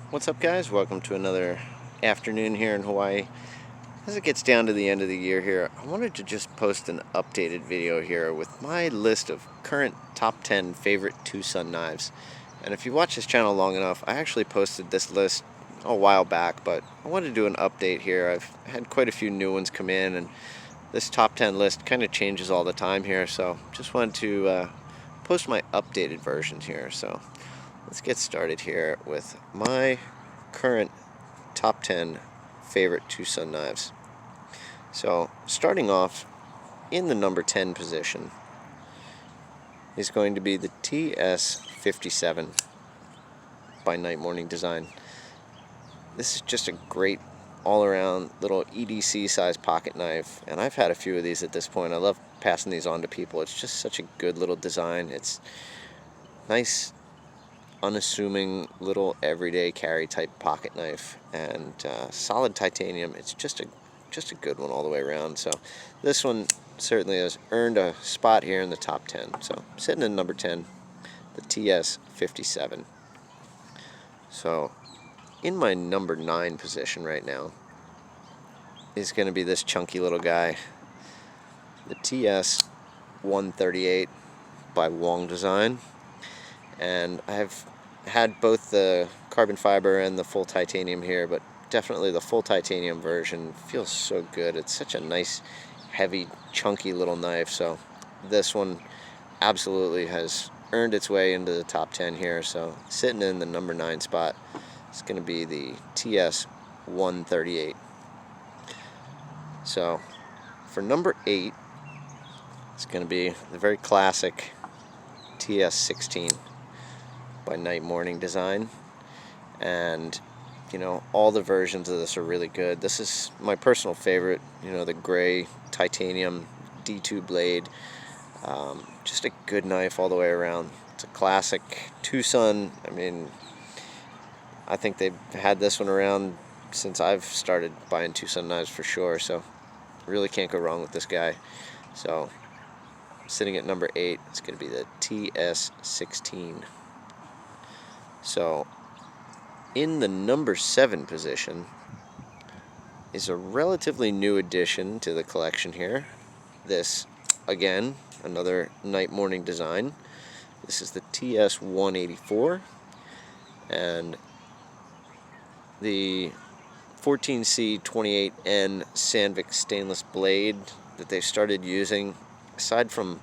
What's up, guys? Welcome to another afternoon here in Hawaii. As it gets down to the end of the year here, I wanted to just post an updated video here with my list of current top 10 favorite TwoSun knives. And if you watch this channel long enough, I actually posted this list a while back, but I wanted to do an update here. I've had quite a few new ones come in, and this top 10 list kind of changes all the time here, so just wanted to post my updated versions here. So let's get started here with my current top 10 favorite TwoSun knives. So starting off in the number 10 position is going to be the TS57 by Nightwing Design. This is just a great all-around little EDC size pocket knife, and I've had a few of these at this point. I love passing these on to people. It's just such a good little design. It's nice, unassuming little everyday carry type pocket knife, and solid titanium. It's just a good one all the way around. So this one certainly has earned a spot here in the top 10. So sitting in number 10, the TS57. So in my number 9 position right now is going to be this chunky little guy, the TS138 by Wong Design. And I've had both the carbon fiber and the full titanium here, but definitely the full titanium version feels so good. It's such a nice, heavy, chunky little knife. So this one absolutely has earned its way into the top 10 here. So sitting in the number 9 spot is going to be the TS138. So for number 8, it's going to be the very classic TS16 by Nightwing Design. And you know, all the versions of this are really good. This is my personal favorite, you know, the gray titanium D2 blade. Just a good knife all the way around. It's a classic TwoSun. I mean, I think they've had this one around since I've started buying TwoSun knives for sure, so really can't go wrong with this guy. So sitting at number 8, it's going to be the TS16. So in the number 7 position is a relatively new addition to the collection here. This, again, another Nightwing Design. This is the TS184, and the 14C28N Sandvik stainless blade that they've started using. Aside from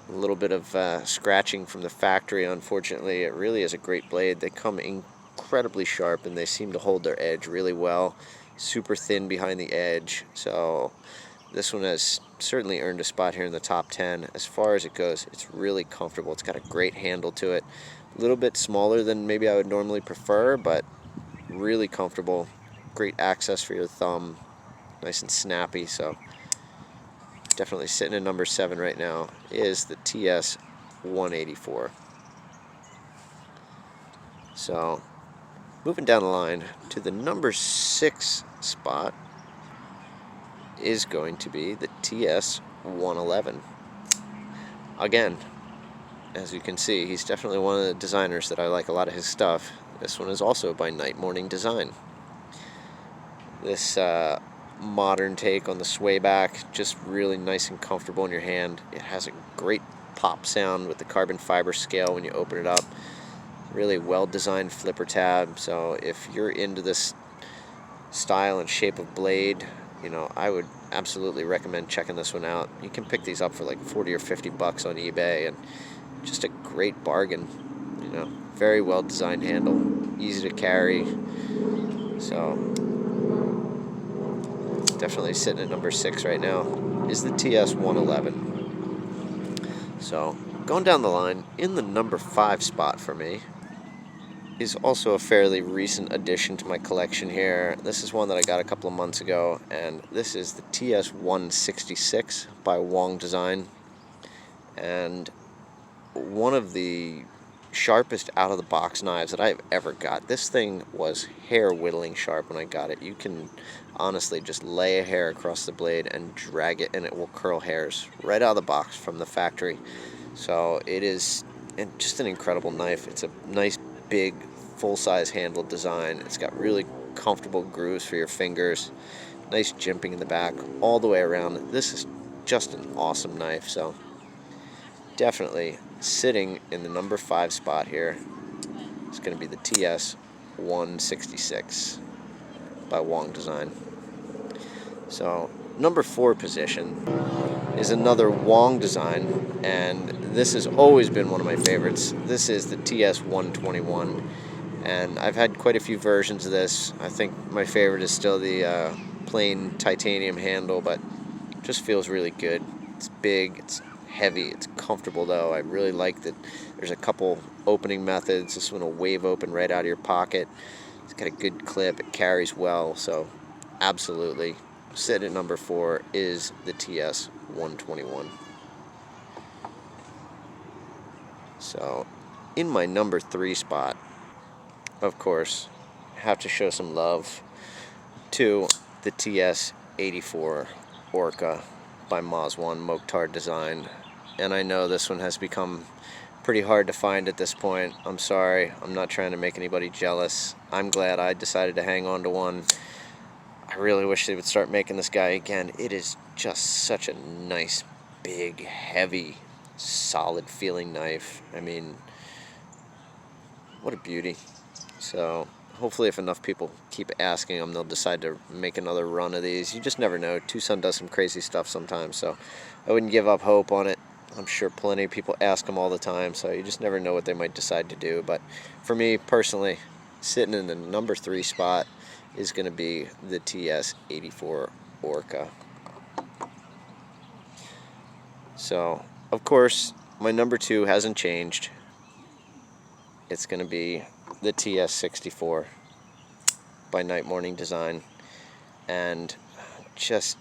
a little bit of scratching from the factory, unfortunately, it really is a great blade. They come incredibly sharp, and they seem to hold their edge really well. Super thin behind the edge, so this one has certainly earned a spot here in the top 10. As far as it goes, it's really comfortable. It's got a great handle to it. A little bit smaller than maybe I would normally prefer, but really comfortable. Great access for your thumb. Nice and snappy. So definitely sitting in number 7 right now is the TS184. So moving down the line to the number 6 spot is going to be the TS111. Again, as you can see, he's definitely one of the designers that I like a lot of his stuff. This one is also by Nightwing Design. This modern take on the sway back, just really nice and comfortable in your hand. It has a great pop sound with the carbon fiber scale when you open it up. Really well-designed flipper tab, so if you're into this style and shape of blade, you know, I would absolutely recommend checking this one out. You can pick these up for like 40 or 50 bucks on eBay, and just a great bargain. You know, very well-designed handle, easy to carry. So definitely sitting at number 6 right now is the TS111. So going down the line, in the number 5 spot for me is also a fairly recent addition to my collection here. This is one that I got a couple of months ago, and this is the TS166 by Wong Design. And one of the sharpest out-of-the-box knives that I've ever got. This thing was hair-whittling sharp when I got it. You can honestly just lay a hair across the blade and drag it, and it will curl hairs right out of the box from the factory. So it is just an incredible knife. It's a nice, big, full-size handle design. It's got really comfortable grooves for your fingers, nice jimping in the back all the way around. This is just an awesome knife. So definitely sitting in the number 5 spot here is going to be the TS 166 by Wong Design. So number 4 position is another Wong Design, and this has always been one of my favorites. This is the TS 121, and I've had quite a few versions of this. I think my favorite is still the plain titanium handle, but it just feels really good. It's big, it's heavy, it's comfortable though. I really like that there's a couple opening methods. This one will wave open right out of your pocket. It's got a good clip, it carries well, so absolutely. Sit at number 4 is the TS 121. So in my number 3 spot, of course, have to show some love to the TS 84 Orca by Mazwan Mokhtar Design. And I know this one has become pretty hard to find at this point. I'm sorry, I'm not trying to make anybody jealous. I'm glad I decided to hang on to one. I really wish they would start making this guy again. It is just such a nice, big, heavy, solid feeling knife. I mean, what a beauty. So hopefully if enough people keep asking them, they'll decide to make another run of these. You just never know. TwoSun does some crazy stuff sometimes, so I wouldn't give up hope on it. I'm sure plenty of people ask them all the time, so you just never know what they might decide to do. But for me personally, sitting in the number 3 spot is going to be the TS 84 Orca. So, of course, my number 2 hasn't changed. It's going to be the TS 64 by Night Morning Design. And just,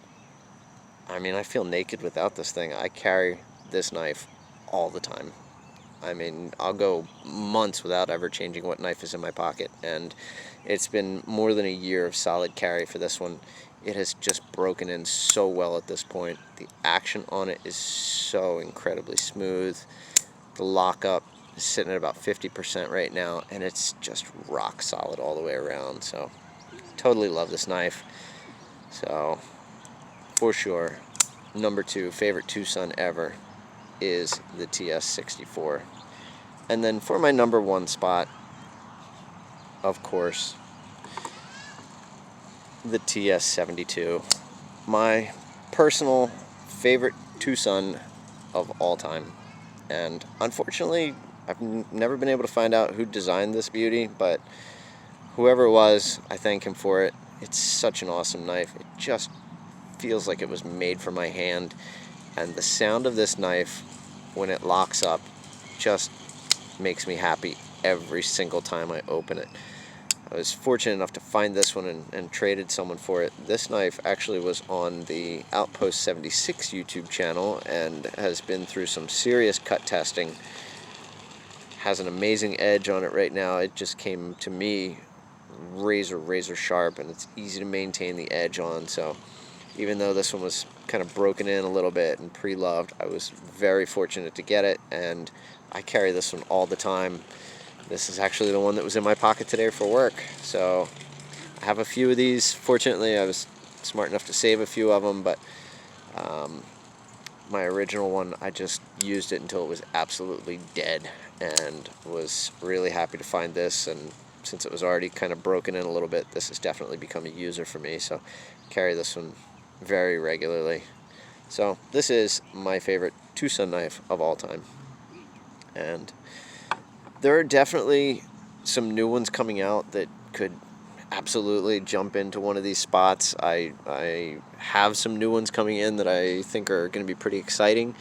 I mean, I feel naked without this thing. I carry this knife all the time. I mean, I'll go months without ever changing what knife is in my pocket, and it's been more than a year of solid carry for this one. It has just broken in so well at this point. The action on it is so incredibly smooth. The lockup is sitting at about 50% right now, and it's just rock solid all the way around. So, totally love this knife. So, for sure, number 2 favorite TwoSun ever is the TS 64. And then for my number 1 spot, of course, the TS 72. My personal favorite TwoSun of all time. And unfortunately, I've never been able to find out who designed this beauty, but whoever it was, I thank him for it. It's such an awesome knife. It just feels like it was made for my hand. And the sound of this knife when it locks up just makes me happy every single time I open it. I was fortunate enough to find this one and traded someone for it. This knife actually was on the Outpost 76 YouTube channel and has been through some serious cut testing. Has an amazing edge on it right now. It just came to me razor sharp, and it's easy to maintain the edge on. So even though this one was kind of broken in a little bit and pre-loved, I was very fortunate to get it, and I carry this one all the time. This is actually the one that was in my pocket today for work. So I have a few of these. Fortunately, I was smart enough to save a few of them, but my original one, I just used it until it was absolutely dead, and was really happy to find this. And since it was already kind of broken in a little bit, this has definitely become a user for me. So carry this one very regularly. So this is my favorite TwoSun knife of all time. And there are definitely some new ones coming out that could absolutely jump into one of these spots. I have some new ones coming in that I think are going to be pretty exciting.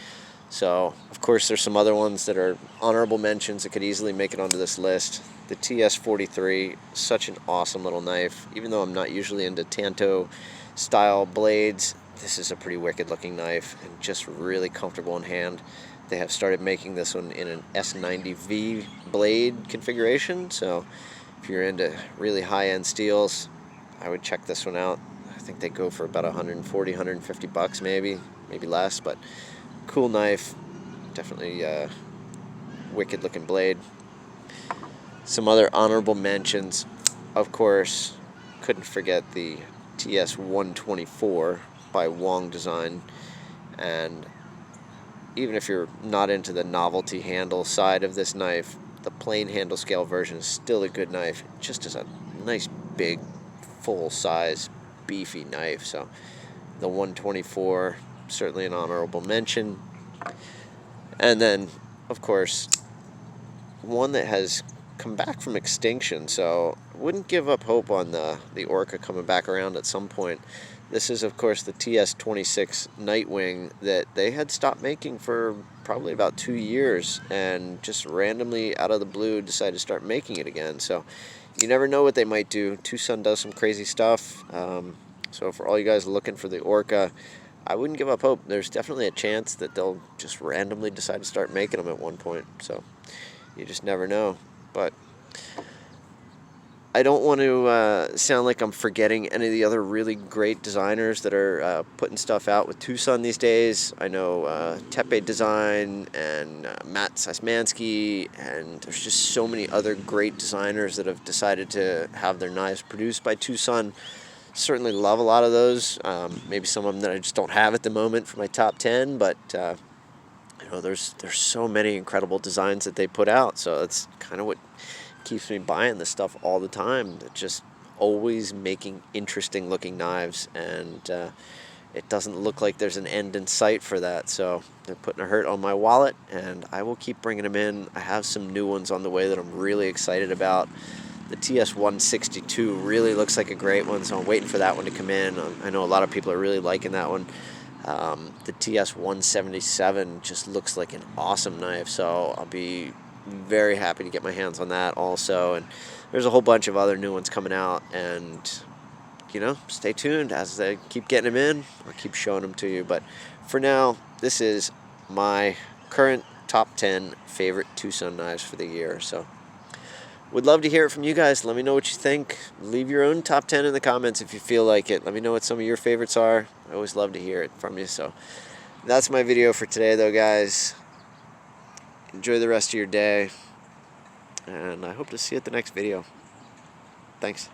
So, of course, there's some other ones that are honorable mentions that could easily make it onto this list. The TS-43, such an awesome little knife. Even though I'm not usually into Tanto style blades, this is a pretty wicked looking knife and just really comfortable in hand. They have started making this one in an S90V blade configuration, so if you're into really high-end steels, I would check this one out. I think they go for about 140, 150 bucks maybe less, but cool knife, definitely wicked looking blade. Some other honorable mentions, of course, couldn't forget the TS124 by Wong Design. And even if you're not into the novelty handle side of this knife, the plain handle scale version is still a good knife. It just is a nice big full size beefy knife. So the 124, certainly an honorable mention. And then of course one that has come back from extinction, so wouldn't give up hope on the Orca coming back around at some point. This is of course the TS26 Nightwing that they had stopped making for probably about 2 years, and just randomly out of the blue decided to start making it again. So you never know what they might do. TwoSun does some crazy stuff. So for all you guys looking for the Orca, I wouldn't give up hope. There's definitely a chance that they'll just randomly decide to start making them at one point. So you just never know. But I don't want to sound like I'm forgetting any of the other really great designers that are putting stuff out with TwoSun these days. I know Tepe Design and Matt Sasmansky, and there's just so many other great designers that have decided to have their knives produced by TwoSun. Certainly love a lot of those. Maybe some of them that I just don't have at the moment for my top 10, but you know, there's so many incredible designs that they put out. So that's kind of what keeps me buying this stuff all the time. They're just always making interesting looking knives, and it doesn't look like there's an end in sight for that. So they're putting a hurt on my wallet, and I will keep bringing them in. I have some new ones on the way that I'm really excited about. The TS162 really looks like a great one, so I'm waiting for that one to come in. I know a lot of people are really liking that one. The TS177 just looks like an awesome knife, so I'll be very happy to get my hands on that also. And there's a whole bunch of other new ones coming out, and you know, stay tuned as they keep getting them in. I'll keep showing them to you. But for now, this is my current top 10 favorite TwoSun knives for the year. So would love to hear it from you guys. Let me know what you think. Leave your own top 10 in the comments if you feel like it. Let me know what some of your favorites are. I always love to hear it from you. So that's my video for today though, guys. Enjoy the rest of your day, and I hope to see you at the next video. Thanks.